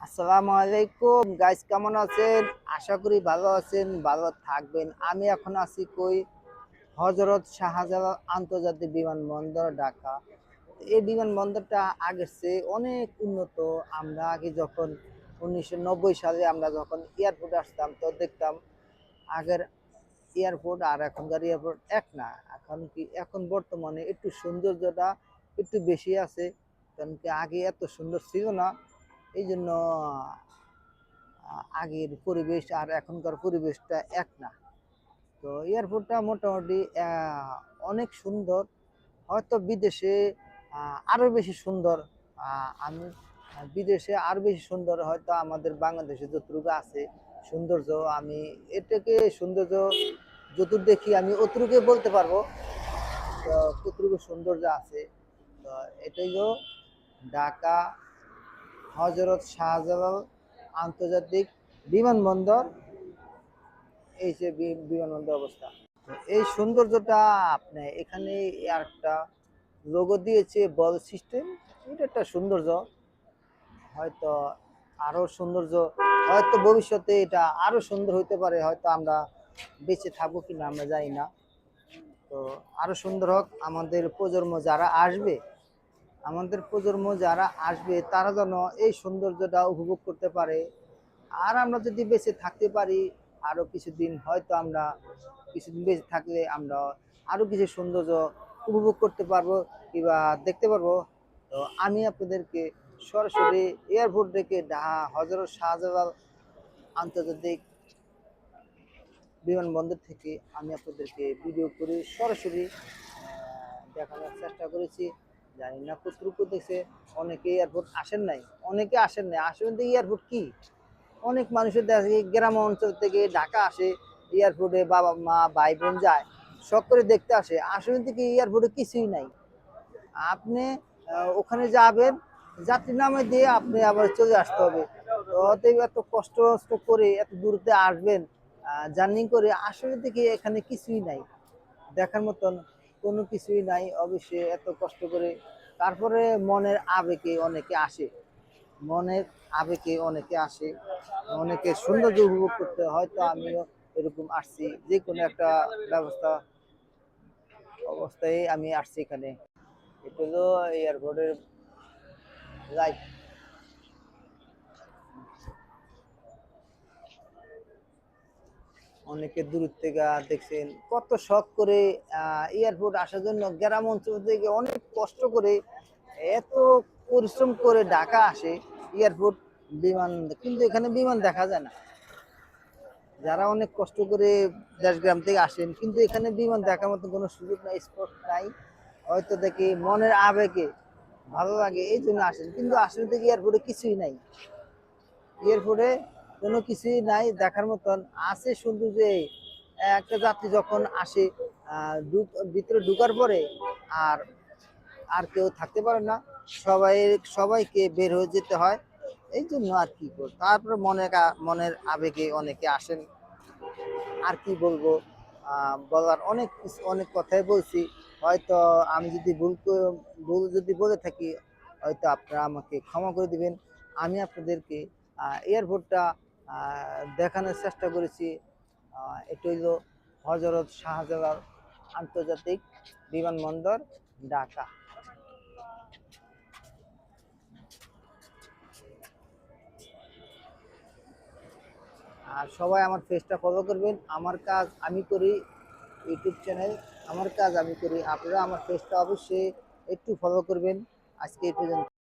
আসসালামু আলাইকুম গাইস, কেমন আছেন? আশা করি ভালো আছেন, ভালো থাকবেন। আমি এখন আছি কই হজরত শাহজালাল আন্তর্জাতিক বিমানবন্দর, ঢাকা। এই বিমানবন্দরটা আগের চেয়ে অনেক উন্নত। আমরা আগে যখন 1990 সালে আমরা যখন এয়ারপোর্টে আসতাম তো দেখতাম আগের এয়ারপোর্ট আর এখনকার এয়ারপোর্ট এক না। এখন বর্তমানে একটু সৌন্দর্যটা একটু বেশি আছে, কারণ কি আগে এত সুন্দর ছিল না। এই জন্য আগের পরিবেশ আর এখনকার পরিবেশটা এক না। তো এয়ারপোর্টটা মোটামুটি অনেক সুন্দর। হয়তো বিদেশে আরো বেশি সুন্দর। আমি বিদেশে আরো বেশি সুন্দর, হয়তো আমাদের বাংলাদেশে যতটুকু আছে সৌন্দর্য, আমি এটাকে সৌন্দর্য যতটুকু দেখি আমি অতটুকুই বলতে পারবো। তো কতটুকু সৌন্দর্য আছে, তো এটাই ঢাকা হজরত শাহজালাল আন্তর্জাতিক বিমানবন্দর। এই যে বিমানবন্দর অবস্থা, এই সৌন্দর্যটা আপনি এখানে একটা লোগো দিয়েছে বল সিস্টেম, এটা একটা সৌন্দর্য। হয়তো আরো সৌন্দর্য, হয়তো ভবিষ্যতে এটা আরো সুন্দর হইতে পারে, হয়তো আমরা বেঁচে থাকবো কিনা আমরা জানি না। তো আরো সুন্দর হোক, আমাদের প্রজন্ম যারা আসবে তারা যেন এই সৌন্দর্যটা উপভোগ করতে পারে। আর আমরা যদি বেঁচে থাকতে পারি আরো কিছুদিন, হয়তো আমরা কিছুদিন বেঁচে থাকলে আমরা আরো কিছু সৌন্দর্য উপভোগ করতে পারবো কিংবা দেখতে পারবো। তো আমি আপনাদেরকে সরাসরি এয়ারপোর্ট থেকে হজরত শাহজালাল আন্তর্জাতিক বিমানবন্দর থেকে আমি আপনাদেরকে ভিডিও করে সরাসরি দেখানোর চেষ্টা করেছি। জানি না কতটুকু দেখছে। অনেকে এয়ারপোর্ট আসেন নাই আসলে এয়ারপোর্ট কি, অনেক মানুষের দেখে গ্রাম অঞ্চল থেকে ঢাকা আসে এয়ারপোর্টে, বাবা মা ভাই বোন যায়, শখ করে দেখতে আসে। আসলে থেকে এয়ারপোর্টে কিছুই নাই। আপনি ওখানে যাবেন, যাত্রী নামে দিয়ে আপনি আবার চলে আসতে হবে। তো অতএব এত কষ্ট করে এত দূরতে আসবেন জার্নি করে, আসলে থেকে এখানে কিছুই নাই, দেখার মতন কোনো কিছুই নাই। অবশ্যই এত কষ্ট করে তারপরে মনের আবেগে অনেকে আসে, অনেকে সৌন্দর্য উপভোগ করতে। হয়তো আমিও এরকম আসছি, যে কোনো একটা অবস্থায় আমি আসছি এখানে। এটা হলো এয়ারপোর্টের লাইফ। অনেকে দূর থেকে দেখছেন কত শখ করে এয়ারপোর্ট আসার জন্য গ্রাম অঞ্চল থেকে অনেক কষ্ট করে এত পরিশ্রম করে ঢাকা আসে এয়ারপোর্ট, বিমান। কিন্তু এখানে বিমান দেখা যায় না। যারা অনেক কষ্ট করে দেশ গ্রাম থেকে আসেন, কিন্তু এখানে বিমান দেখার মতো কোনো সুযোগ নাই, স্পট নাই। হয়তো দেখি মনের আবেগে ভালো লাগে এই জন্য আসেন, কিন্তু আসলে থেকে এয়ারপোর্টে কিছুই নাই। এয়ারপোর্টে কোনো কিছুই নাই দেখার মতন। আছে শুধু যে একটা যাত্রী যখন আসে ভিতরে ঢুকার পরে আর আর কেউ থাকতে পারে না, সবাই সবাইকে বের হয়ে যেতে হয়। এই জন্য আর কি করব, তারপরে মনের আবেগে অনেকে আসেন। আর কি বলবো, বলার অনেক কথাই বলছি। হয়তো আমি যদি ভুল যদি বলে থাকি, হয়তো আপনারা আমাকে ক্ষমা করে দিবেন। আমি আপনাদেরকে এয়ারপোর্টটা দেখানোর চেষ্টা করেছি। এটা হইল হজরত শাহজালাল আন্তর্জাতিক বিমানবন্দর, ঢাকা। আর সবাই আমার পেজটা ফলো করবেন। আমার কাজ আমি করি, ইউটিউব চ্যানেল আমার কাজ আমি করি, আপনারা আমার পেজটা অবশ্যই একটু ফলো করবেন। আজকে এই পর্যন্ত।